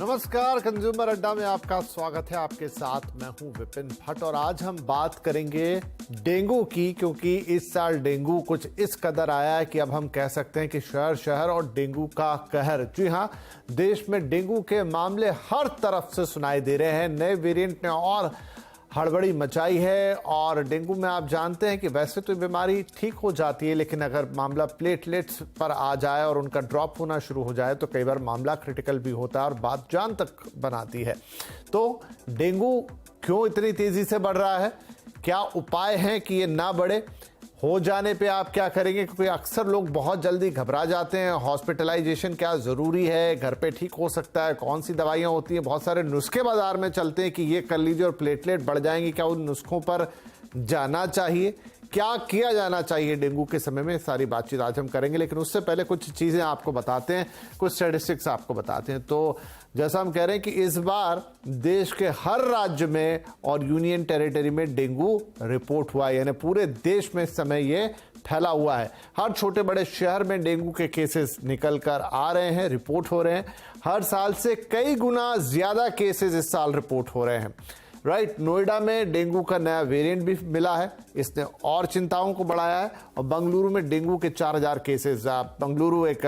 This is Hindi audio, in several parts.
नमस्कार, कंज्यूमर अड्डा में आपका स्वागत है। आपके साथ मैं हूं विपिन भट्ट और आज हम बात करेंगे डेंगू की, क्योंकि इस साल डेंगू कुछ इस कदर आया है कि अब हम कह सकते हैं कि शहर शहर और डेंगू का कहर। जी हां, देश में डेंगू के मामले हर तरफ से सुनाई दे रहे हैं। नए वेरिएंट ने और हड़बड़ी मचाई है और डेंगू में आप जानते हैं कि वैसे तो बीमारी ठीक हो जाती है, लेकिन अगर मामला प्लेटलेट्स पर आ जाए और उनका ड्रॉप होना शुरू हो जाए तो कई बार मामला क्रिटिकल भी होता है और बात जान तक बनाती है। तो डेंगू क्यों इतनी तेजी से बढ़ रहा है, क्या उपाय हैं कि ये ना बढ़े, हो जाने पे आप क्या करेंगे, क्योंकि अक्सर लोग बहुत जल्दी घबरा जाते हैं। हॉस्पिटलाइजेशन क्या ज़रूरी है, घर पे ठीक हो सकता है, कौन सी दवाइयाँ होती हैं, बहुत सारे नुस्खे बाजार में चलते हैं कि ये कर लीजिए और प्लेटलेट बढ़ जाएंगी। क्या उन नुस्खों पर जाना चाहिए, क्या किया जाना चाहिए डेंगू के समय में, सारी बातचीत आज हम करेंगे। लेकिन उससे पहले कुछ चीज़ें आपको बताते हैं, कुछ स्टैटिस्टिक्स आपको बताते हैं। तो जैसा हम कह रहे हैं कि इस बार देश के हर राज्य में और यूनियन टेरिटरी में डेंगू रिपोर्ट हुआ है, यानी पूरे देश में इस समय ये फैला हुआ है। हर छोटे बड़े शहर में डेंगू के केसेस निकल कर आ रहे हैं, रिपोर्ट हो रहे हैं। हर साल से कई गुना ज्यादा केसेस इस साल रिपोर्ट हो रहे हैं। राइट, नोएडा में डेंगू का नया वेरिएंट भी मिला है, इसने और चिंताओं को बढ़ाया है। और बेंगलुरु में डेंगू के 4000 केसेस, बेंगलुरु एक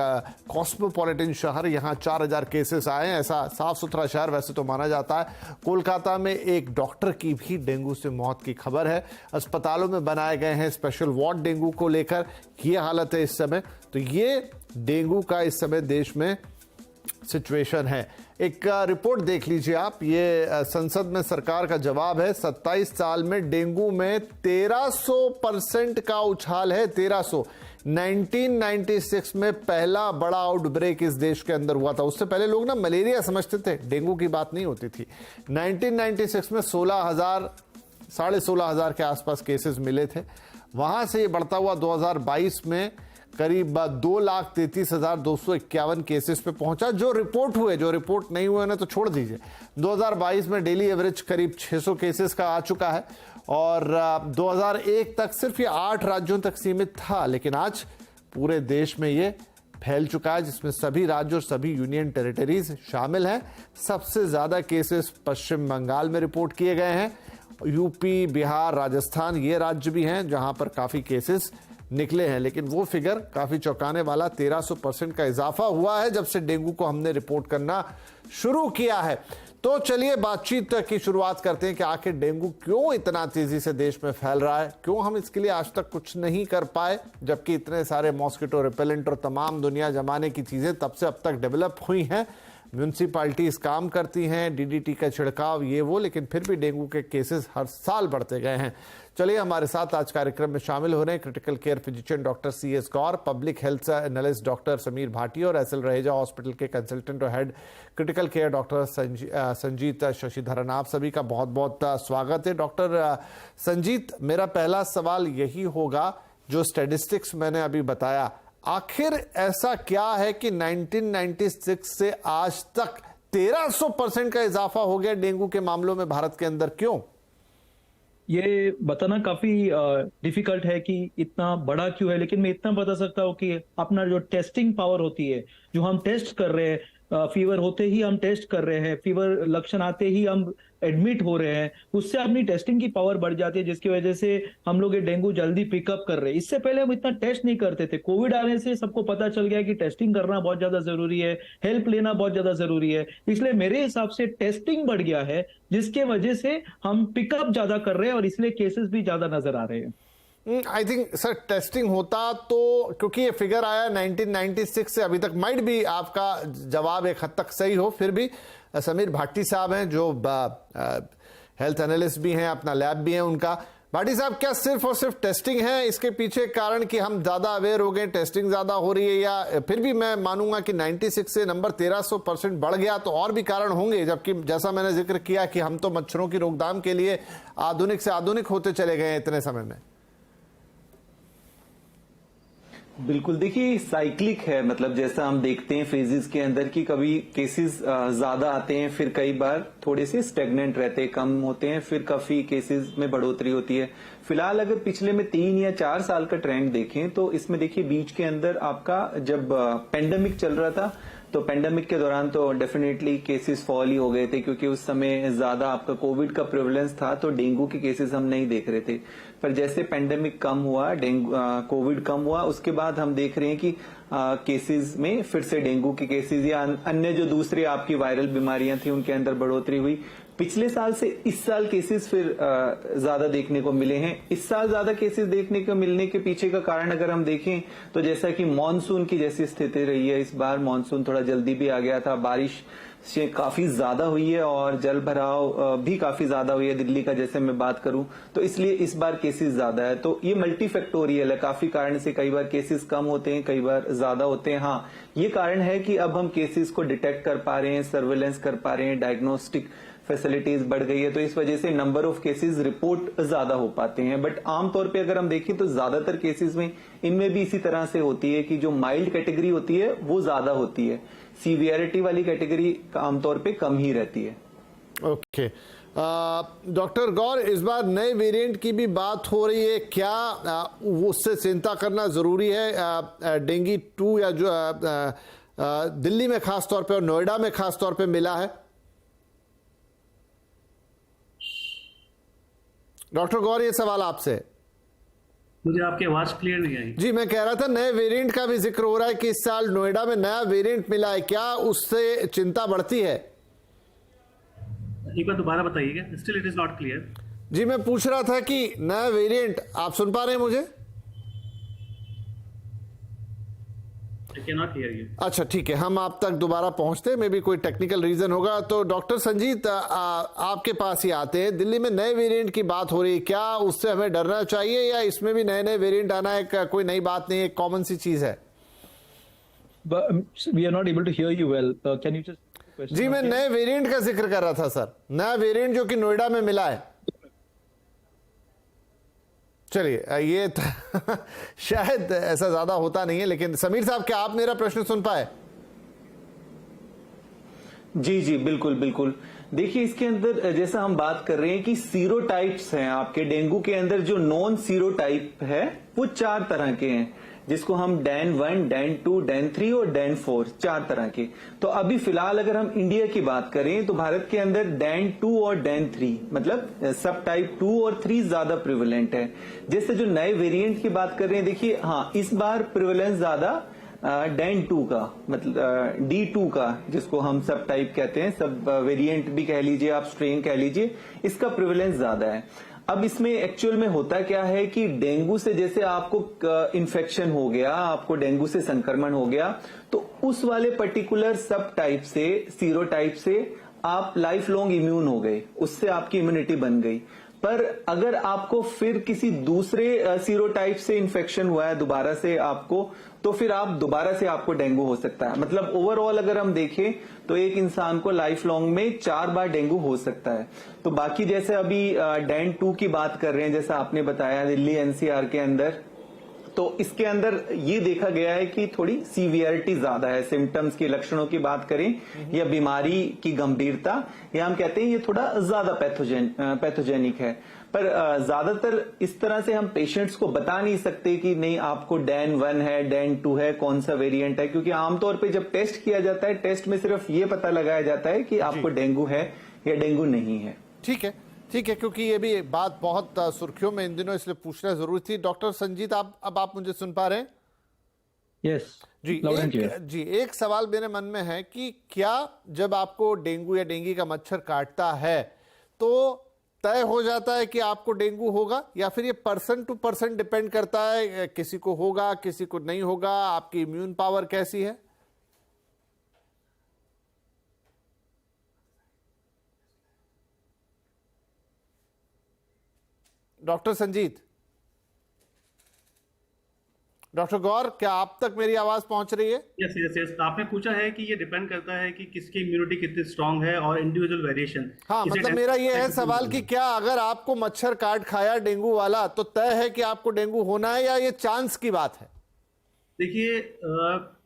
कॉस्मोपॉलिटन शहर, यहाँ 4000 केसेस आए हैं। ऐसा साफ सुथरा शहर वैसे तो माना जाता है। कोलकाता में एक डॉक्टर की भी डेंगू से मौत की खबर है। अस्पतालों में बनाए गए हैं स्पेशल वार्ड डेंगू को लेकर, ये हालत है इस समय। तो ये डेंगू का इस समय देश में सिचुएशन है। एक रिपोर्ट देख लीजिए आप, ये संसद में सरकार का जवाब है। 27 साल में डेंगू में 1300% का उछाल है, 1300। 1996 में पहला बड़ा आउटब्रेक इस देश के अंदर हुआ था। उससे पहले लोग ना मलेरिया समझते थे, डेंगू की बात नहीं होती थी। 1996 में 16,000 साढ़े 16,000 के आसपास केसेस मिले थे। वहां से ये बढ़ता हुआ 2022 में करीब 2,33,251 केसेस पे पहुंचा, जो रिपोर्ट हुए। जो रिपोर्ट नहीं हुए ना तो छोड़ दीजिए। 2022 में डेली एवरेज करीब 600 केसेस का आ चुका है और 2001 तक सिर्फ ये 8 राज्यों तक सीमित था, लेकिन आज पूरे देश में ये फैल चुका है, जिसमें सभी राज्य और सभी यूनियन टेरिटरीज शामिल हैं। सबसे ज्यादा केसेस पश्चिम बंगाल में रिपोर्ट किए गए हैं। यूपी, बिहार, राजस्थान ये राज्य भी हैं जहां पर काफी केसेस निकले हैं। लेकिन वो फिगर काफी चौंकाने वाला 1300% का इजाफा हुआ है जब से डेंगू को हमने रिपोर्ट करना शुरू किया है। तो चलिए बातचीत की शुरुआत करते हैं कि आखिर डेंगू क्यों इतना तेजी से देश में फैल रहा है, क्यों हम इसके लिए आज तक कुछ नहीं कर पाए, जबकि इतने सारे मॉस्किटो रिपेलेंट और तमाम दुनिया जमाने की चीजें तब से अब तक डेवलप हुई हैं। म्यूनसिपालिटीज काम करती हैं, डीडीटी का छिड़काव ये वो, लेकिन फिर भी डेंगू के केसेस हर साल बढ़ते गए हैं। चलिए हमारे साथ आज कार्यक्रम में शामिल हो रहे हैं critical care physician doctor CS Gaur, public health analyst doctor Sameer Bhatia और SL रहेजा हॉस्पिटल के कंसल्टेंट और head critical care doctor Sanjeet Sasidharan. आप सभी का बहुत बहुत स्वागत है। डॉक्टर संजीत, मेरा पहला सवाल यही होगा, जो स्टैटिस्टिक्स मैंने अभी बताया, आखिर ऐसा क्या है कि 1996 से आज तक 1300% का इजाफा हो गया डेंगू के मामलों में भारत के अंदर, क्यों? ये बताना काफी डिफिकल्ट है कि इतना बड़ा क्यों है, लेकिन मैं इतना बता सकता हूँ कि अपना जो टेस्टिंग पावर होती है, जो हम टेस्ट कर रहे हैं, फीवर होते ही हम टेस्ट कर रहे हैं, फीवर लक्षण आते ही हम एडमिट हो रहे हैं, उससे अपनी टेस्टिंग की पावर बढ़ जाती है, जिसकी वजह से हम लोग ये डेंगू जल्दी पिकअप कर रहे हैं। इससे पहले हम इतना टेस्ट नहीं करते थे। कोविड आने से सबको पता चल गया कि टेस्टिंग करना बहुत ज्यादा जरूरी है, हेल्प लेना बहुत ज्यादा जरूरी है। इसलिए मेरे हिसाब से टेस्टिंग बढ़ गया है, जिसके वजह से हम पिकअप ज्यादा कर रहे हैं और इसलिए केसेस भी ज्यादा नजर आ रहे हैं। आई थिंक सर टेस्टिंग होता तो, क्योंकि ये फिगर आया 1996 से अभी तक, माइट भी आपका जवाब एक हद तक सही हो, फिर भी समीर भाटी साहब हैं जो हेल्थ एनालिस्ट भी हैं, अपना लैब भी है उनका। भाटी साहब, क्या सिर्फ और सिर्फ टेस्टिंग है इसके पीछे कारण कि हम ज्यादा अवेयर हो गए, टेस्टिंग ज्यादा हो रही है, या फिर भी मैं मानूंगा कि 96 से नंबर 1300% बढ़ गया तो और भी कारण होंगे, जबकि जैसा मैंने जिक्र किया कि हम तो मच्छरों की रोकथाम के लिए आधुनिक से आधुनिक होते चले गए इतने समय में। बिल्कुल, देखिए साइक्लिक है, मतलब जैसा हम देखते हैं फेजेस के अंदर कि कभी केसेस ज्यादा आते हैं, फिर कई बार थोड़े से स्टेगनेंट रहते हैं, कम होते हैं, फिर काफी केसेस में बढ़ोतरी होती है। फिलहाल अगर पिछले में 3 या 4 साल का ट्रेंड देखें तो इसमें देखिए बीच के अंदर आपका जब पेंडेमिक चल रहा था तो पेंडेमिक के दौरान तो डेफिनेटली केसेस फॉल ही हो गए थे, क्योंकि उस समय ज्यादा आपका कोविड का प्रिवलेंस था तो डेंगू के केसेस हम नहीं देख रहे थे। पर जैसे पेंडेमिक कम हुआ, कोविड कम हुआ, उसके बाद हम देख रहे हैं कि केसेस में फिर से डेंगू के केसेस या अन्य जो दूसरे आपकी वायरल बीमारियां थी उनके अंदर बढ़ोतरी हुई। पिछले साल से इस साल केसेस फिर ज्यादा देखने को मिले हैं। इस साल ज्यादा केसेस देखने को मिलने के पीछे का कारण अगर हम देखें तो जैसा कि मानसून की जैसी स्थिति रही है, इस बार मानसून थोड़ा जल्दी भी आ गया था, बारिश से काफी ज्यादा हुई है और जल भराव भी काफी ज्यादा हुई है दिल्ली का जैसे मैं बात करूं, तो इसलिए इस बार केसेस ज्यादा है। तो ये मल्टीफैक्टोरियल है, काफी कारण से कई बार केसेस कम होते हैं, कई बार ज्यादा होते हैं। हाँ, ये कारण है कि अब हम केसेस को डिटेक्ट कर पा रहे हैं, सर्वेलेंस कर पा रहे हैं, डायग्नोस्टिक फैसिलिटीज बढ़ गई है, तो इस वजह से नंबर ऑफ केसेस रिपोर्ट ज्यादा हो पाते हैं। बट आमतौर पे अगर हम देखें तो ज्यादातर केसेस में इनमें भी इसी तरह से होती है कि जो माइल्ड कैटेगरी होती है वो ज्यादा होती है, सीवियरिटी वाली कैटेगरी आमतौर पे कम ही रहती है। ओके, डॉक्टर गौर, इस बार नए वेरिएंट की भी बात हो रही है, क्या उससे चिंता करना जरूरी है? डेंगू 2 या जो दिल्ली में खास तौर पे और नोएडा में खास तौर पे मिला है। डॉक्टर गौर, ये सवाल आपसे। मुझे आपकी आवाज क्लियर नहीं आई। जी, मैं कह रहा था नए वेरिएंट का भी जिक्र हो रहा है कि इस साल नोएडा में नया वेरिएंट मिला है, क्या उससे चिंता बढ़ती है? एक बार दोबारा बताइएगा, still it is not clear. जी, मैं पूछ रहा था कि नया वेरिएंट, आप सुन पा रहे हैं मुझे? I can not here you. अच्छा, ठीक है, हम आप तक दोबारा पहुंचते हैं, मे बी कोई टेक्निकल रीजन होगा। तो डॉक्टर संजीत, आपके पास ही आते हैं। दिल्ली में नए वेरिएंट की बात हो रही है, क्या उससे हमें डरना चाहिए या इसमें भी नए नए वेरिएंट आना है कोई नई बात नहीं है, एक कॉमन सी चीज है? We are not able to hear you well. Can you just जी, मैं नए वेरिएंट का जिक्र कर रहा था सर, नया वेरिएंट जो कि नोएडा में मिला है। चलिए, ये शायद ऐसा ज्यादा होता नहीं है, लेकिन समीर साहब, क्या आप मेरा प्रश्न सुन पाए? जी जी, बिल्कुल बिल्कुल। देखिए, इसके अंदर जैसा हम बात कर रहे हैं कि सीरोटाइप्स हैं आपके डेंगू के अंदर, जो नॉन सीरोटाइप है वो 4 तरह के हैं, जिसको हम डैन 1, डैन 2, डैन 3 और डैन 4, 4 तरह के। तो अभी फिलहाल अगर हम इंडिया की बात करें तो भारत के अंदर डैन 2 और डैन 3, मतलब सब टाइप 2 और 3 ज्यादा प्रिवेलेंट है। जैसे जो नए वेरिएंट की बात कर रहे हैं, देखिए हाँ, इस बार प्रिवेलेंस ज्यादा डैन 2 का, मतलब D2 का, जिसको हम सब टाइप कहते हैं, सब वेरिएंट भी कह लीजिए आप, स्ट्रेन कह लीजिए, इसका प्रिवेलेंस ज्यादा है। अब इसमें एक्चुअल में होता क्या है कि डेंगू से जैसे आपको इन्फेक्शन हो गया, आपको डेंगू से संक्रमण हो गया, तो उस वाले पर्टिकुलर सब टाइप से, सीरोटाइप से आप लाइफ लॉन्ग इम्यून हो गए, उससे आपकी इम्यूनिटी बन गई। पर अगर आपको फिर किसी दूसरे सीरोटाइप से इन्फेक्शन हुआ है दोबारा से आपको, तो फिर आप दोबारा से आपको डेंगू हो सकता है। मतलब ओवरऑल अगर हम देखें तो एक इंसान को लाइफ लॉन्ग में 4 बार डेंगू हो सकता है। तो बाकी जैसे अभी डैन 2 की बात कर रहे हैं, जैसा आपने बताया दिल्ली NCR के अंदर, तो इसके अंदर ये देखा गया है कि थोड़ी सीवियरिटी ज्यादा है। सिम्टम्स के लक्षणों की बात करें या बीमारी की गंभीरता, या हम कहते हैं ये थोड़ा ज्यादा पैथोजेनिक है। पर ज्यादातर इस तरह से हम पेशेंट्स को बता नहीं सकते कि नहीं आपको डैन 1 है, डैन 2 है, कौन सा वेरिएंट है, क्योंकि आमतौर पे जब टेस्ट किया जाता है, टेस्ट में सिर्फ ये पता लगाया जाता है कि आपको डेंगू है या डेंगू नहीं है। ठीक है, ठीक है, क्योंकि ये भी बात बहुत सुर्खियों में इन दिनों, इसलिए पूछना जरूरी थी। डॉक्टर संजीत, अब आप मुझे सुन पा रहे हैं? Yes. जी, एक सवाल मेरे मन में है कि क्या जब आपको डेंगू या डेंगू का मच्छर काटता है तो तय हो जाता है कि आपको डेंगू होगा, या फिर ये पर्सन टू पर्सन डिपेंड करता है, किसी को होगा किसी को नहीं होगा, आपकी इम्यून पावर कैसी है? डॉक्टर संजीत, डॉक्टर गौर, क्या आप तक मेरी आवाज पहुंच रही है? यस यस यस, आपने पूछा है कि ये डिपेंड करता है कि किसकी इम्यूनिटी कितनी स्ट्रांग है और इंडिविजुअल वेरिएशन। हाँ, मतलब मेरा ये है सवाल कि क्या अगर आपको मच्छर काट खाया डेंगू वाला तो तय है कि आपको डेंगू होना है, या ये चांस की बात है? देखिए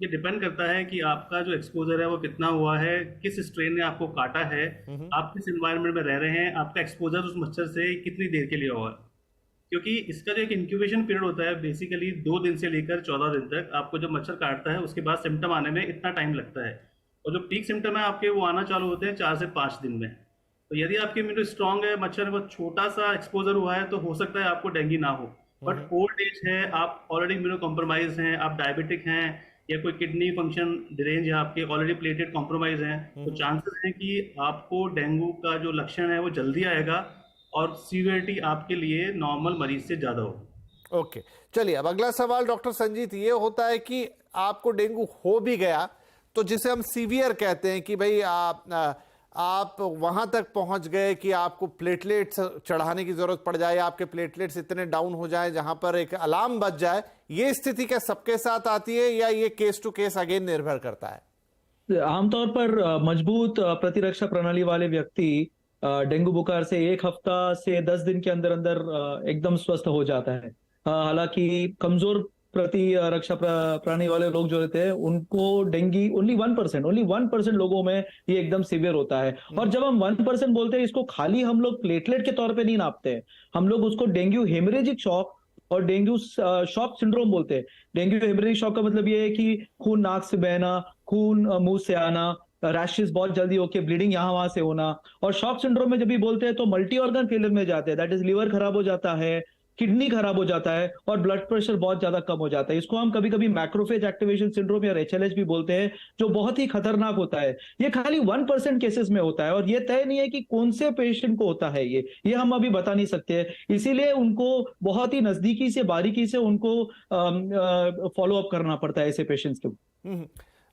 ये डिपेंड करता है कि आपका जो एक्सपोजर है वो कितना हुआ है, किस स्ट्रेन ने आपको काटा है, आप किस एनवायरनमेंट में रह रहे हैं, आपका एक्सपोजर उस मच्छर से कितनी देर के लिए हुआ है। क्योंकि इसका जो एक इंक्यूबेशन पीरियड होता है बेसिकली 2 दिन से लेकर 14 दिन तक, आपको जब मच्छर काटता है उसके बाद सिम्टम आने में इतना टाइम लगता है, और जो पीक सिम्टम है आपके वो आना चालू होते हैं 4 से 5 दिन में। तो यदि आपकी इम्यूनिटी स्ट्रांग है, मच्छर बहुत छोटा सा एक्सपोजर हुआ है, तो हो सकता है आपको डेंगू ना हो। बट ओल्ड एज है, आप ऑलरेडी इम्यूनो कॉम्प्रोमाइज हैं, आप डायबिटिक हैं, या कोई किडनी फंक्शन डिरेंज है आपके, ऑलरेडी प्लेटेड कॉम्प्रोमाइज हैं, तो चांसेस हैं कि आपको डेंगू का जो लक्षण है वो जल्दी आएगा और सीवियरिटी आपके लिए नॉर्मल मरीज से ज्यादा होगी। ओके, चलिए अब अगला सवाल डॉक्टर संजीत ये होता है कि आपको डेंगू हो भी गया तो जिसे हम सीवियर कहते हैं कि भाई आप वहां तक पहुंच गए कि आपको प्लेटलेट्स चढ़ाने की जरूरत पड़ जाए, आपके प्लेटलेट्स इतने डाउन हो जाए जहां पर एक अलार्म बज जाए, ये स्थिति क्या सबके साथ आती है या ये केस टू केस अगेन निर्भर करता है? आमतौर पर मजबूत प्रतिरक्षा प्रणाली वाले व्यक्ति डेंगू बुखार से 1 हफ्ता से 10 दिन के अंदर अंदर एकदम स्वस्थ हो जाता है। हालांकि कमजोर प्रतिरक्षा प्राणी वाले लोग जो रहते हैं उनको डेंगू ओनली 1% लोगों में ये एकदम सीवियर होता है। और जब हम 1% बोलते हैं, इसको खाली हम लोग प्लेटलेट के तौर पे नहीं नापते हैं, हम लोग उसको डेंगू हेमरेजिक शॉक और डेंगू शॉक सिंड्रोम बोलते हैं। डेंगू हेमरेजिक शॉक का मतलब ये है कि खून नाक से बहना, खून मुंह से आना, रैशेस बहुत जल्दी होके ब्लीडिंग यहाँ वहां से होना। और शॉक सिंड्रोम में जब भी बोलते हैं तो मल्टी ऑर्गन फेलियर में जाते हैं, दैट इज लिवर खराब हो जाता है, किडनी खराब हो जाता है और ब्लड प्रेशर बहुत ज्यादा कम हो जाता है। इसको हम कभी कभी मैक्रोफेज एक्टिवेशन सिंड्रोम या एचएलएच भी बोलते हैं, जो बहुत ही खतरनाक होता है। ये खाली 1% केसेस में होता है और ये तय नहीं है कि कौन से पेशेंट को होता है ये हम अभी बता नहीं सकते हैं। इसीलिए उनको बहुत ही नजदीकी से बारीकी से उनको फॉलो अप करना पड़ता है ऐसे पेशेंट्स को।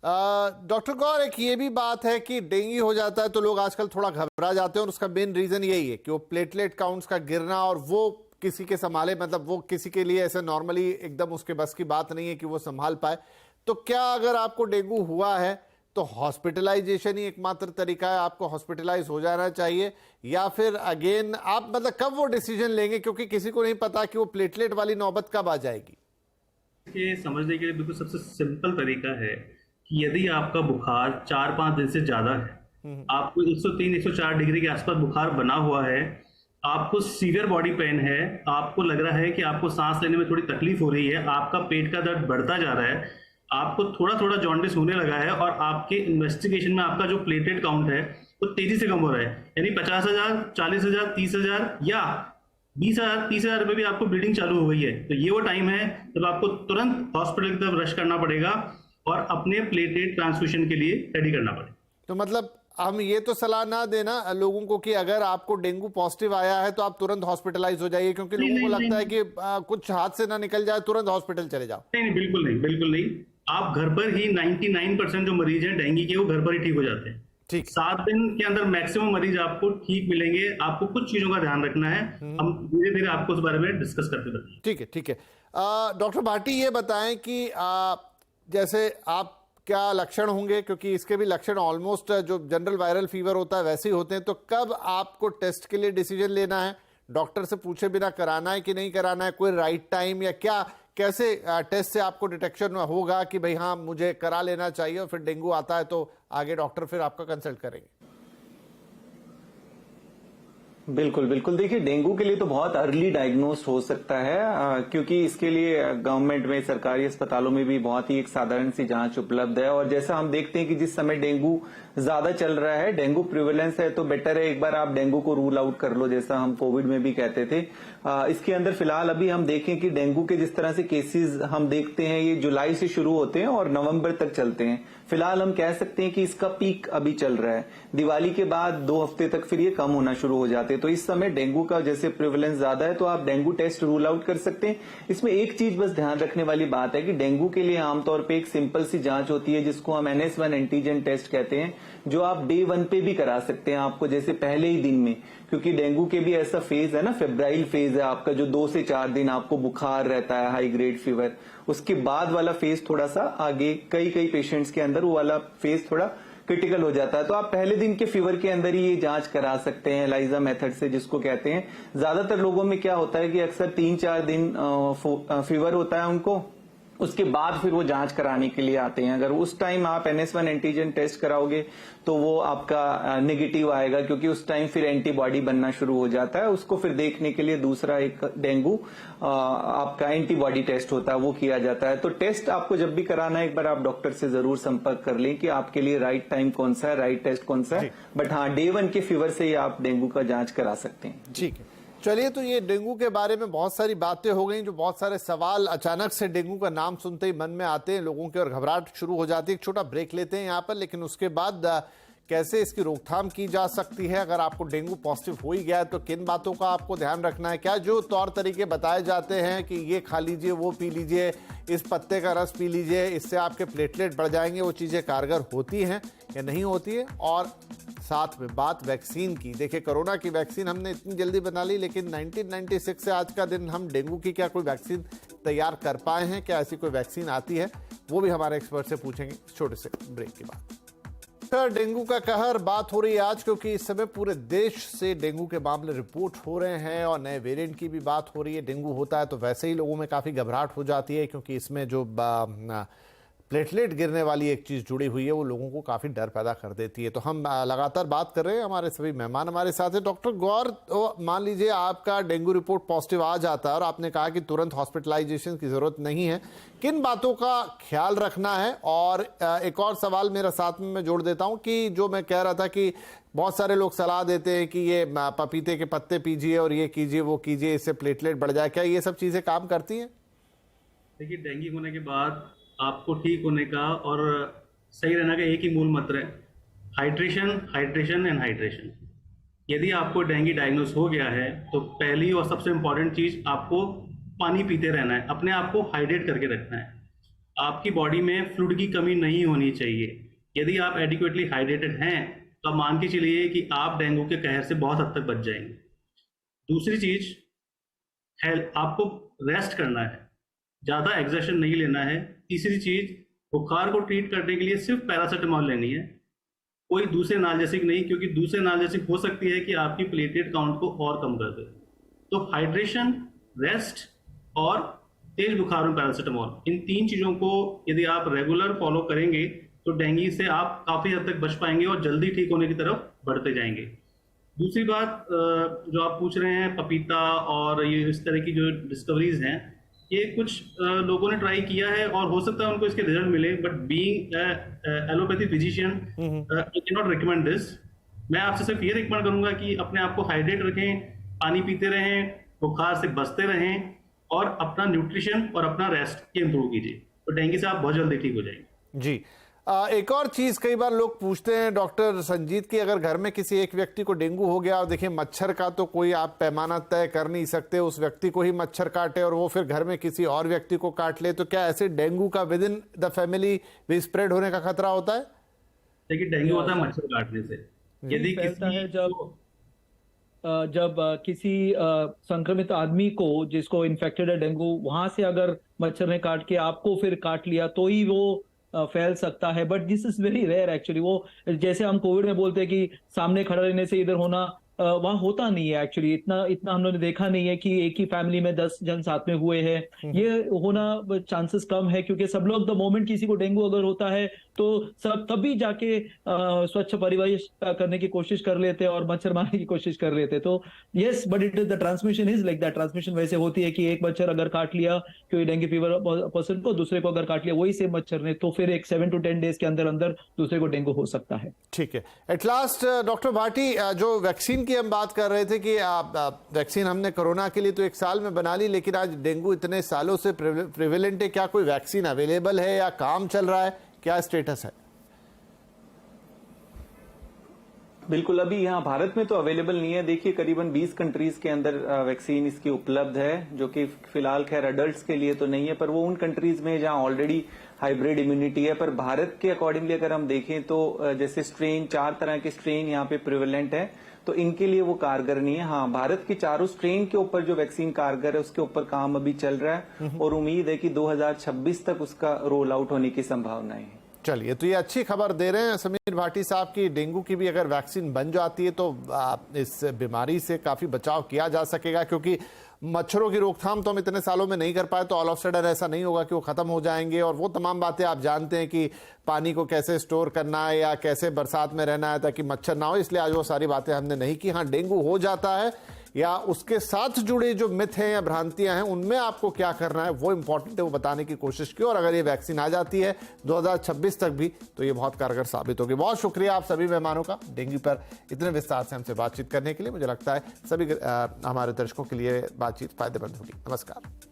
डॉक्टर गौर, एक ये भी बात है कि डेंगू हो जाता है तो लोग आजकल थोड़ा घबरा जाते हैं और उसका मेन रीजन यही है कि वो प्लेटलेट काउंट्स का गिरना, और वो किसी के संभाले, मतलब वो किसी के लिए ऐसे नॉर्मली एकदम उसके बस की बात नहीं है कि वो संभाल पाए। तो क्या अगर आपको डेंगू हुआ है तो हॉस्पिटलाइजेशन ही एकमात्र तरीका है, आपको हॉस्पिटलाइज हो जाना चाहिए, या फिर अगेन आप मतलब कब वो डिसीजन लेंगे, क्योंकि किसी को नहीं पता कि वो प्लेटलेट वाली नौबत कब आ जाएगी? ये समझने के लिए बिल्कुल सबसे सिंपल तरीका है कि यदि आपका बुखार 4-5 दिन से ज्यादा है, आपको 103-104 डिग्री के आसपास बुखार बना हुआ है, आपको सीवियर बॉडी पेन है, आपको लग रहा है कि आपको सांस लेने में थोड़ी तकलीफ हो रही है, आपका पेट का दर्द बढ़ता जा रहा है, आपको थोड़ा थोड़ा जॉन्डिस होने लगा है, और आपके इन्वेस्टिगेशन में आपका जो प्लेटलेट काउंट है वो तेजी से कम हो रहा है, यानी 50,000, 40,000, 30,000 या 20,000, 30,000 रुपए भी आपको ब्लीडिंग चालू हो गई है, तो ये वो टाइम है जब आपको तुरंत हॉस्पिटल की तरफ रश करना पड़ेगा और अपने प्लेटलेट ट्रांसफ्यूजन के लिए रेडी करना पड़ेगा। तो मतलब हम ये तो सलाह ना देना लोगों को कि अगर आपको डेंगू पॉजिटिव आया है तो आप तुरंत हॉस्पिटलाइज हो जाइए, क्योंकि लोगों को लगता है कि कुछ हाथ से ना निकल जाए, तुरंत हॉस्पिटल चले जाओ। नहीं, बिल्कुल नहीं, बिल्कुल नहीं। आप घर पर ही 99% जो मरीज हैं डेंगू के वो घर पर ही ठीक हो जाते हैं। ठीक, 7 दिन के अंदर मैक्सिमम मरीज आपको ठीक मिलेंगे। आपको कुछ चीजों का ध्यान रखना है, हम धीरे धीरे आपको उस बारे में डिस्कस करते रहेंगे। ठीक है, ठीक है। डॉक्टर भाटी ये बताएं कि जैसे आप क्या लक्षण होंगे, क्योंकि इसके भी लक्षण ऑलमोस्ट जो जनरल वायरल फीवर होता है वैसे ही होते हैं, तो कब आपको टेस्ट के लिए डिसीजन लेना है, डॉक्टर से पूछे बिना कराना है कि नहीं कराना है, कोई राइट टाइम या क्या, कैसे टेस्ट से आपको डिटेक्शन होगा कि भाई हाँ मुझे करा लेना चाहिए, और फिर डेंगू आता है तो आगे डॉक्टर फिर आपका कंसल्ट करेंगे? बिल्कुल बिल्कुल, देखिए डेंगू के लिए तो बहुत अर्ली डायग्नोस हो सकता है, क्योंकि इसके लिए गवर्नमेंट में सरकारी अस्पतालों में भी बहुत ही एक साधारण सी जांच उपलब्ध है। और जैसा हम देखते हैं कि जिस समय डेंगू ज्यादा चल रहा है, डेंगू प्रिवेलेंस है, तो बेटर है एक बार आप डेंगू को रूल आउट कर लो, जैसा हम कोविड में भी कहते थे। इसके अंदर फिलहाल अभी हम देखें कि डेंगू के जिस तरह से केसेस हम देखते हैं ये जुलाई से शुरू होते हैं और नवंबर तक चलते हैं। फिलहाल हम कह सकते हैं कि इसका पीक अभी चल रहा है, दिवाली के बाद 2 हफ्ते तक फिर ये कम होना शुरू हो जाते हैं। तो इस समय डेंगू का जैसे प्रिवेलेंस ज्यादा है तो आप डेंगू टेस्ट रूल आउट कर सकते हैं। इसमें एक चीज बस ध्यान रखने वाली बात है कि डेंगू के लिए आमतौर पर एक सिंपल सी जांच होती है जिसको हम NS1 एंटीजन टेस्ट कहते हैं, जो आप डे 1 पे भी करा सकते हैं, आपको जैसे पहले ही दिन में, क्योंकि डेंगू के भी ऐसा फेज है ना, फेब्राइल फेज है आपका, जो 2 से 4 दिन आपको बुखार रहता है, हाई ग्रेड फीवर। उसके बाद वाला फेज थोड़ा सा आगे कई पेशेंट्स के अंदर वो वाला फेज थोड़ा क्रिटिकल हो जाता है, तो आप पहले दिन के फीवर के अंदर ही ये जांच करा सकते हैं एलाइजा मेथड से, जिसको कहते हैं। ज्यादातर लोगों में क्या होता है कि अक्सर 3-4 दिन फीवर होता है उनको, उसके बाद फिर वो जांच कराने के लिए आते हैं। अगर उस टाइम आप NS1 एंटीजन टेस्ट कराओगे तो वो आपका नेगेटिव आएगा, क्योंकि उस टाइम फिर एंटीबॉडी बनना शुरू हो जाता है। उसको फिर देखने के लिए दूसरा एक डेंगू आपका एंटीबॉडी टेस्ट होता है, वो किया जाता है। तो टेस्ट आपको जब भी कराना है, एक बार आप डॉक्टर से जरूर संपर्क कर लें कि आपके लिए राइट टाइम कौन सा है, राइट टेस्ट कौन सा है। बट हाँ, डे 1 के फीवर से ही आप डेंगू का जांच करा सकते हैं। ठीक है, चलिए, तो ये डेंगू के बारे में बहुत सारी बातें हो गई, जो बहुत सारे सवाल अचानक से डेंगू का नाम सुनते ही मन में आते हैं लोगों के और घबराहट शुरू हो जाती है। एक छोटा ब्रेक लेते हैं यहाँ पर, लेकिन उसके बाद कैसे इसकी रोकथाम की जा सकती है, अगर आपको डेंगू पॉजिटिव हो ही गया है तो किन बातों का आपको ध्यान रखना है, क्या जो तौर तरीके बताए जाते हैं कि ये खा लीजिए, वो पी लीजिए, इस पत्ते का रस पी लीजिए, इससे आपके प्लेटलेट बढ़ जाएंगे, वो चीज़ें कारगर होती हैं या नहीं होती है। और साथ में बात वैक्सीन की। देखिए, कोरोना की वैक्सीन हमने इतनी जल्दी बना ली, लेकिन 1996 से आज का दिन हम डेंगू की क्या कोई वैक्सीन तैयार कर पाए हैं, क्या ऐसी कोई वैक्सीन आती है, वो भी हमारे एक्सपर्ट से पूछेंगे छोटे से ब्रेक के बाद। डेंगू का कहर बात हो रही है आज, क्योंकि इस समय पूरे देश से डेंगू के मामले रिपोर्ट हो रहे हैं और नए वेरिएंट की भी बात हो रही है। डेंगू होता है तो वैसे ही लोगों में काफ़ी घबराहट हो जाती है, क्योंकि इसमें जो प्लेटलेट गिरने वाली एक चीज़ जुड़ी हुई है, वो लोगों को काफ़ी डर पैदा कर देती है। तो हम लगातार बात कर रहे हैं, हमारे सभी मेहमान हमारे साथ हैं। डॉक्टर गौर, मान लीजिए आपका डेंगू रिपोर्ट पॉजिटिव आ जाता है और आपने कहा कि तुरंत हॉस्पिटलाइजेशन की ज़रूरत नहीं है, किन बातों का ख्याल रखना है? और एक और सवाल मेरा साथ में मैं जोड़ देता हूँ कि जो मैं कह रहा था कि बहुत सारे लोग सलाह देते हैं कि ये पपीते के पत्ते पीजिए और ये कीजिए, वो कीजिए, इससे प्लेटलेट बढ़ जाए, क्या ये सब चीज़ें काम करती हैं? देखिए, डेंगू होने के बाद आपको ठीक होने का और सही रहने का एक ही मूल मंत्र है, हाइड्रेशन, हाइड्रेशन एंड हाइड्रेशन। यदि आपको डेंगू डायग्नोस हो गया है तो पहली और सबसे इंपॉर्टेंट चीज़, आपको पानी पीते रहना है, अपने आप को हाइड्रेट करके रखना है। आपकी बॉडी में फ्लूइड की कमी नहीं होनी चाहिए। यदि आप एडिक्वेटली हाइड्रेटेड हैं तो आप मान के चलिए कि आप डेंगू के कहर से बहुत हद तक बच जाएंगे। दूसरी चीज़, आपको रेस्ट करना है, ज़्यादा एक्सर्शन नहीं लेना है। तीसरी चीज, बुखार को ट्रीट करने के लिए सिर्फ पैरासिटामोल लेनी है, कोई दूसरे एनाल्जेसिक नहीं, क्योंकि दूसरे एनाल्जेसिक हो सकती है कि आपकी प्लेटलेट काउंट को और कम कर दे। तो हाइड्रेशन, रेस्ट और तेज बुखार में पैरासिटामोल, इन 3 चीजों को यदि आप रेगुलर फॉलो करेंगे तो डेंगू से आप काफी हद तक बच पाएंगे और जल्दी ठीक होने की तरफ बढ़ते जाएंगे। दूसरी बात जो आप पूछ रहे हैं, पपीता और ये इस तरह की जो डिस्कवरीज हैं, ये कुछ लोगों ने ट्राई किया है और हो सकता है उनको इसके रिजल्ट मिले, but being allopathy physician I can not recommend this. मैं आपसे सिर्फ ये रिकमेंड करूंगा कि अपने आप को हाइड्रेट रखें, पानी पीते रहें, बुखार से बचते रहें और अपना न्यूट्रिशन और अपना रेस्ट इंप्रूव कीजिए, तो डेंगू से आप बहुत जल्दी ठीक हो जाएंगे। जी, एक और चीज कई बार लोग पूछते हैं डॉक्टर संजीत की, अगर घर में किसी एक व्यक्ति को डेंगू हो गया और देखिए मच्छर का तो कोई आप पैमाना तय कर नहीं सकते, उस व्यक्ति को ही मच्छर काटे और वो फिर घर में किसी और व्यक्ति को काट ले, तो क्या ऐसे डेंगू का विद इन द फैमिली भी स्प्रेड होने का खतरा होता है? देखिए, डेंगू होता है मच्छर काटने से। यदि फैलता है जब किसी संक्रमित आदमी को, जिसको इन्फेक्टेड है डेंगू, वहां से अगर मच्छर ने काट के आपको फिर काट लिया तो ही वो फैल सकता है। But this is very rare actually. वो जैसे हम कोविड में बोलते हैं कि सामने खड़ा रहने से इधर होना, वहां होता नहीं है एक्चुअली। इतना हम लोगों ने देखा नहीं है कि एक ही फैमिली में 10 जन साथ में हुए हैं। ये होना चांसेस कम है, क्योंकि सब लोग द मोमेंट किसी को डेंगू अगर होता है तो सब तभी जाके स्वच्छ परिवेश करने की कोशिश कर लेते हैं और मच्छर मारने की कोशिश कर लेते हैं। तो yes, but it is the transmission is like that. Transmission वैसे होती है कि एक मच्छर अगर काट लिया कोई डेंगू फीवर पर्सन को, दूसरे को अगर काट लिया वही सेम मच्छर ने, तो फिर एक 7 to 10 डेज के अंदर अंदर दूसरे को डेंगू हो सकता है। ठीक है, एट लास्ट डॉक्टर भाटी, जो वैक्सीन की हम बात कर रहे थे कि वैक्सीन हमने कोरोना के लिए तो 1 साल में बना ली, लेकिन आज डेंगू इतने सालों से प्रिवेलेंट है, क्या कोई वैक्सीन अवेलेबल है या काम चल रहा है, क्या स्टेटस है? बिल्कुल, अभी यहाँ भारत में तो अवेलेबल नहीं है। देखिए, करीबन 20 कंट्रीज के अंदर वैक्सीन इसकी उपलब्ध है, जो कि फिलहाल खैर अडल्ट्स के लिए तो नहीं है, पर वो उन कंट्रीज में जहाँ ऑलरेडी हाइब्रिड इम्यूनिटी है। पर भारत के अकॉर्डिंगली अगर हम देखें तो जैसे स्ट्रेन, 4 तरह के स्ट्रेन यहाँ पे प्रिवेलेंट है, तो इनके लिए वो कारगर नहीं है। हाँ, भारत की 4 स्ट्रेन के ऊपर जो वैक्सीन कारगर है उसके ऊपर काम अभी चल रहा है और उम्मीद है कि 2026 तक उसका रोल आउट होने की संभावनाएं हैं। चलिए, तो ये अच्छी खबर दे रहे हैं समीर भाटी साहब की डेंगू की भी अगर वैक्सीन बन जाती है तो इस बीमारी से काफ़ी बचाव किया जा सकेगा, क्योंकि मच्छरों की रोकथाम तो हम इतने सालों में नहीं कर पाए, तो ऑल ऑफ सडन ऐसा नहीं होगा कि वो खत्म हो जाएंगे। और वो तमाम बातें आप जानते हैं कि पानी को कैसे स्टोर करना है या कैसे बरसात में रहना है ताकि मच्छर ना हो, इसलिए आज वो सारी बातें हमने नहीं की। हाँ, डेंगू हो जाता है या उसके साथ जुड़े जो मिथ हैं या भ्रांतियां हैं उनमें आपको क्या करना है वो इंपॉर्टेंट है, वो बताने की कोशिश की। और अगर ये वैक्सीन आ जाती है 2026 तक भी तो ये बहुत कारगर साबित होगी। बहुत शुक्रिया आप सभी मेहमानों का डेंगू पर इतने विस्तार से हमसे बातचीत करने के लिए। मुझे लगता है सभी हमारे दर्शकों के लिए बातचीत फायदेमंद होगी। नमस्कार।